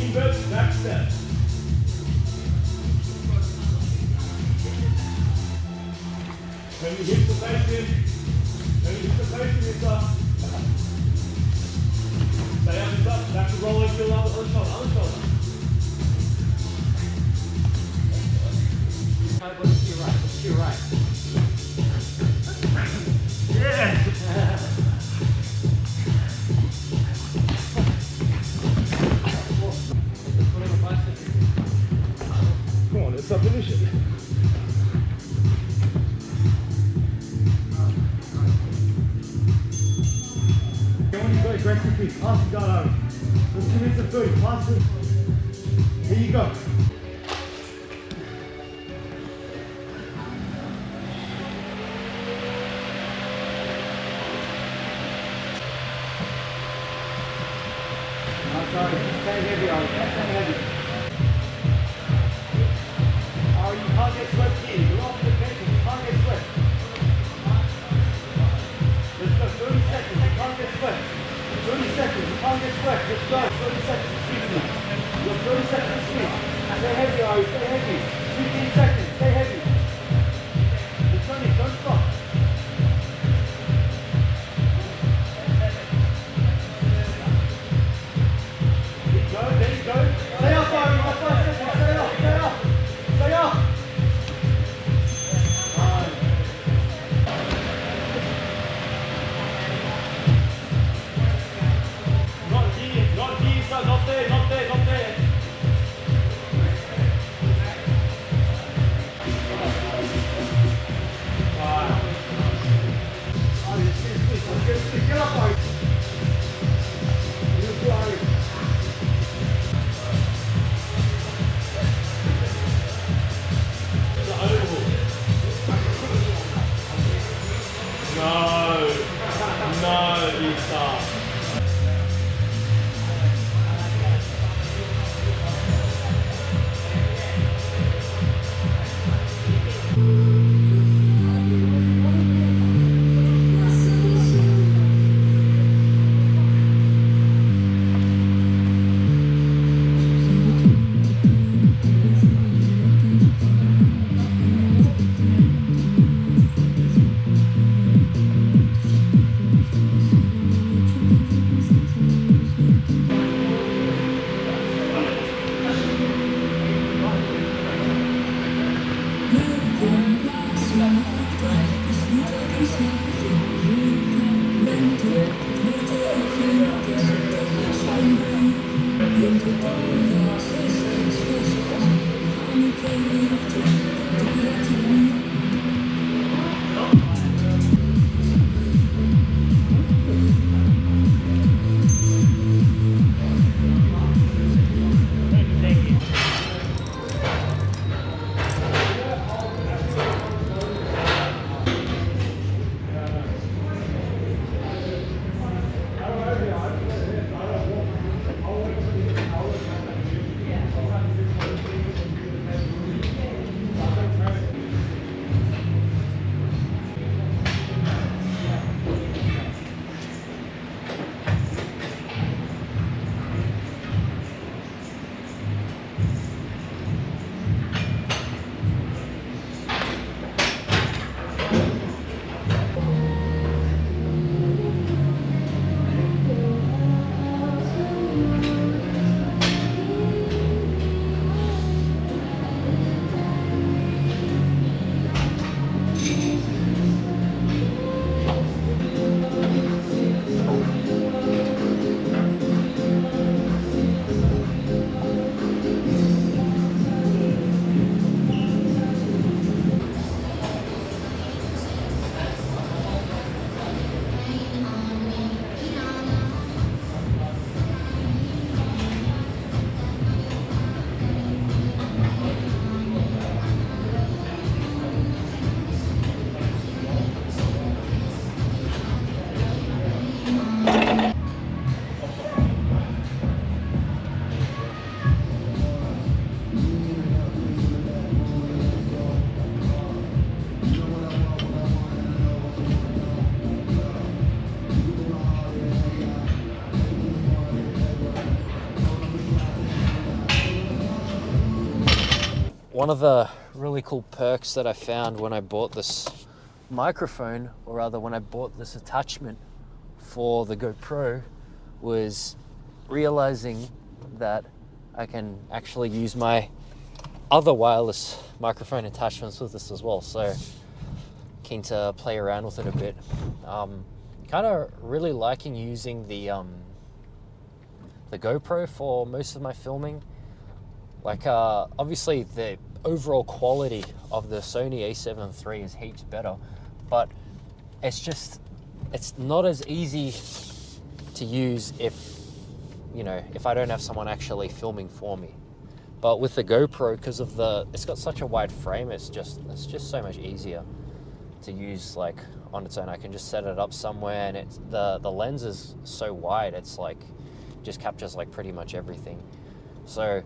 Invert back step. When you hit the face in, stay on the top, back to rolling to the other shoulder. Look to your right. Yeah! Come on, let's finish it. When you go aggressively, pass the guy over. There's 2 minutes of food, pass it. Here you go. Sorry, stay heavy, Ollie. Stay heavy. Oh, you can't get swept here. You're off the bench. You can't get swept. Let's go. 30 seconds. You can't get swept. 30 seconds. You can't get swept. Let's go. 30 seconds. Excuse me. You have 30 seconds to switch. Stay heavy, Ollie. Stay heavy. 15 seconds. Stay heavy. Don't stop. There you go. Stay up, Barry. That's 5 seconds. Stay up. Stay up. Not here, son. Not there. Get up, Barry. No, Lisa. one of the really cool perks that I found when I bought this microphone, or rather when I bought this attachment for the GoPro, was realizing that I can actually use my other wireless microphone attachments with this as well. So keen to play around with it a bit. Kind of really liking using the GoPro for most of my filming. Like obviously the overall quality of the Sony a7 III is heaps better, but it's not as easy to use if I don't have someone actually filming for me. But with the GoPro, because of it's got such a wide frame, it's just so much easier to use like on its own. I can just set it up somewhere, and the lens is so wide, it's like just captures like pretty much everything. So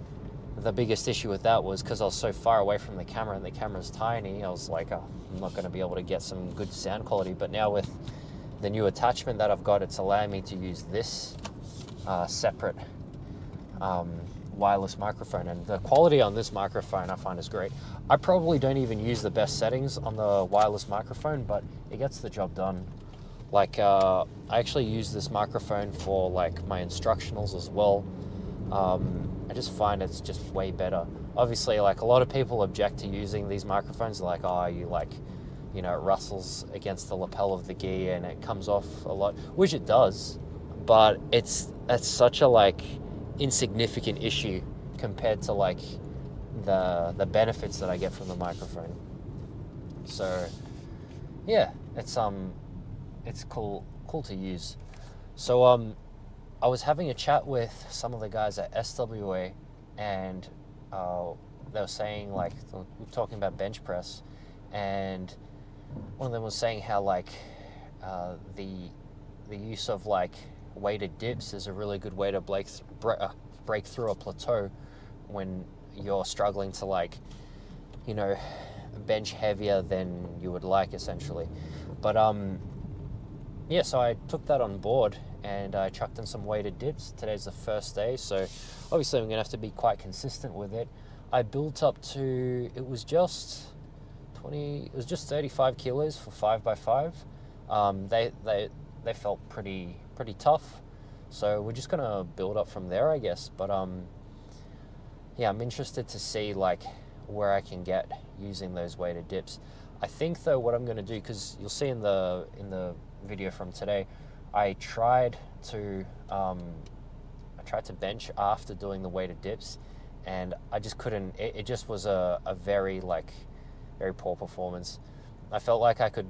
the biggest issue with that was because I was so far away from the camera and the camera's tiny, I was like, oh, I'm not going to be able to get some good sound quality. But now with the new attachment that I've got, it's allowing me to use this separate wireless microphone, and the quality on this microphone I find is great. I probably don't even use the best settings on the wireless microphone, but it gets the job done. Like I actually use this microphone for like my instructionals as well. I just find it's just way better. Obviously, like a lot of people object to using these microphones, like, oh, it rustles against the lapel of the gear and it comes off a lot, which it does, but it's such a like insignificant issue compared to like the benefits that I get from the microphone. So yeah, it's cool to use. So I was having a chat with some of the guys at SWA, and they were saying, like, we were talking about bench press, and one of them was saying how like the use of like weighted dips is a really good way to break through a plateau when you're struggling to like bench heavier than you would like, essentially. But yeah, so I took that on board and I chucked in some weighted dips. Today's the first day, so obviously I'm gonna have to be quite consistent with it. I built up to, it was just 35 kilos for 5x5. They felt pretty tough, so we're just gonna build up from there, I guess. But yeah, I'm interested to see like where I can get using those weighted dips. I think though what I'm gonna do, because you'll see in the video from today, I tried to bench after doing the weighted dips, and I just couldn't. It just was a very poor performance. I felt like I could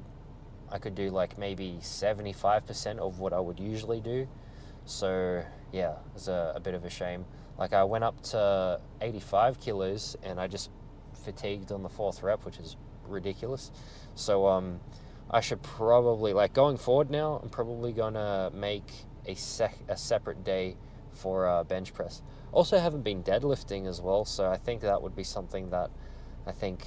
do like maybe 75% of what I would usually do. So yeah, it was a bit of a shame. Like I went up to 85 kilos and I just fatigued on the 4th rep, which is ridiculous. So I should probably, like, going forward now, I'm probably gonna make a separate day for bench press. Also haven't been deadlifting as well, so I think that would be something that I think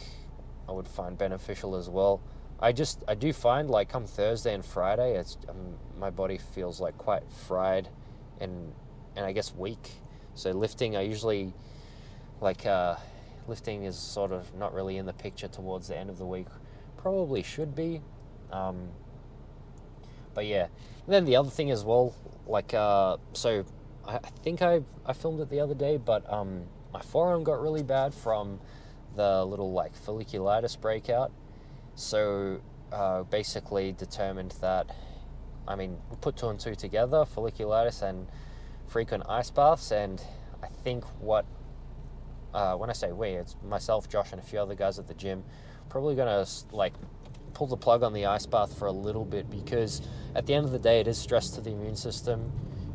I would find beneficial as well. I do find like come Thursday and Friday, it's my body feels like quite fried and I guess weak. So lifting, I usually like lifting is sort of not really in the picture towards the end of the week. Probably should be. But yeah, and then the other thing as well, like so I think I filmed it the other day, but my forearm got really bad from the little like folliculitis breakout. So basically determined that, I mean, we put 2 and 2 together, folliculitis and frequent ice baths, and I think what when I say we, it's myself, Josh, and a few other guys at the gym, probably gonna like pull the plug on the ice bath for a little bit, because at the end of the day it is stress to the immune system.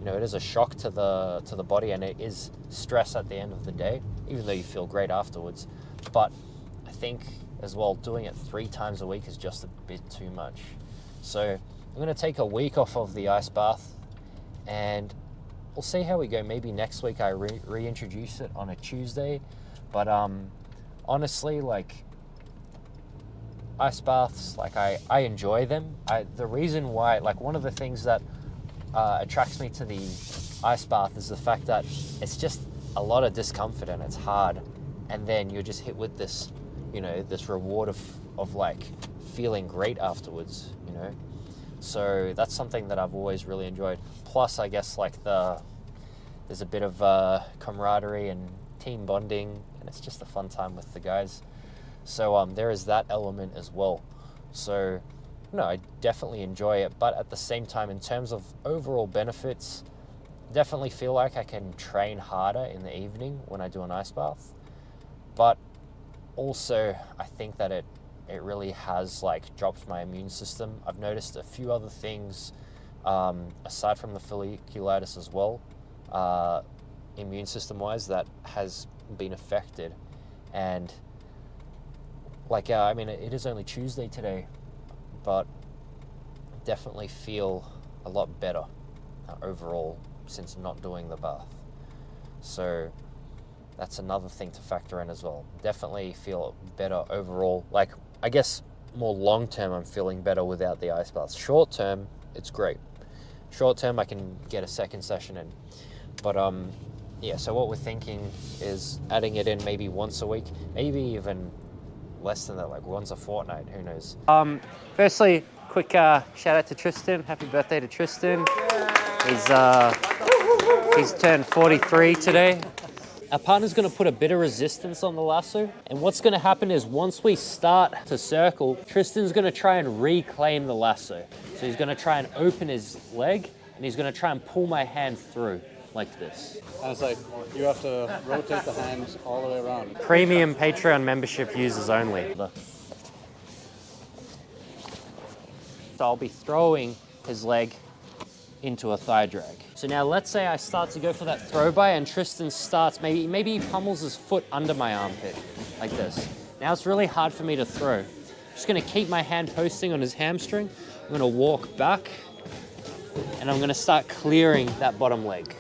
It is a shock to the body, and it is stress at the end of the day, even though you feel great afterwards. But I think as well, doing it 3 times a week is just a bit too much. So I'm going to take a week off of the ice bath, and we'll see how we go. Maybe next week I reintroduce it on a Tuesday. But honestly, like, ice baths, like I enjoy them. The reason why, like, one of the things that attracts me to the ice bath is the fact that it's just a lot of discomfort and it's hard. and then you're just hit with this, you know, this reward of like feeling great afterwards, you know. So that's something that I've always really enjoyed. Plus, I guess like there's a bit of camaraderie and team bonding, and it's just a fun time with the guys. So there is that element as well. So no, I definitely enjoy it, but at the same time, in terms of overall benefits, definitely feel like I can train harder in the evening when I do an ice bath. But also, I think that it really has like dropped my immune system. I've noticed a few other things aside from the folliculitis as well, immune system wise, that has been affected. And like, I mean, it is only Tuesday today, but definitely feel a lot better overall since not doing the bath. So that's another thing to factor in as well. Definitely feel better overall. Like, I guess more long term, I'm feeling better without the ice bath. Short term, it's great. Short term, I can get a second session in. But yeah, so what we're thinking is adding it in maybe once a week, maybe even less than that, like once a fortnight, who knows. Firstly, quick shout out to Tristan. Happy birthday to Tristan. He's turned 43 today. Our partner's gonna put a bit of resistance on the lasso, and what's gonna happen is once we start to circle, Tristan's gonna try and reclaim the lasso. So he's gonna try and open his leg, and he's gonna try and pull my hand through like this. And it's like, you have to rotate the hands all the way around. Premium Patreon membership users only. So I'll be throwing his leg into a thigh drag. So now let's say I start to go for that throw by, and Tristan starts, maybe he pummels his foot under my armpit, like this. Now it's really hard for me to throw. Just gonna keep my hand posting on his hamstring. I'm gonna walk back, and I'm gonna start clearing that bottom leg.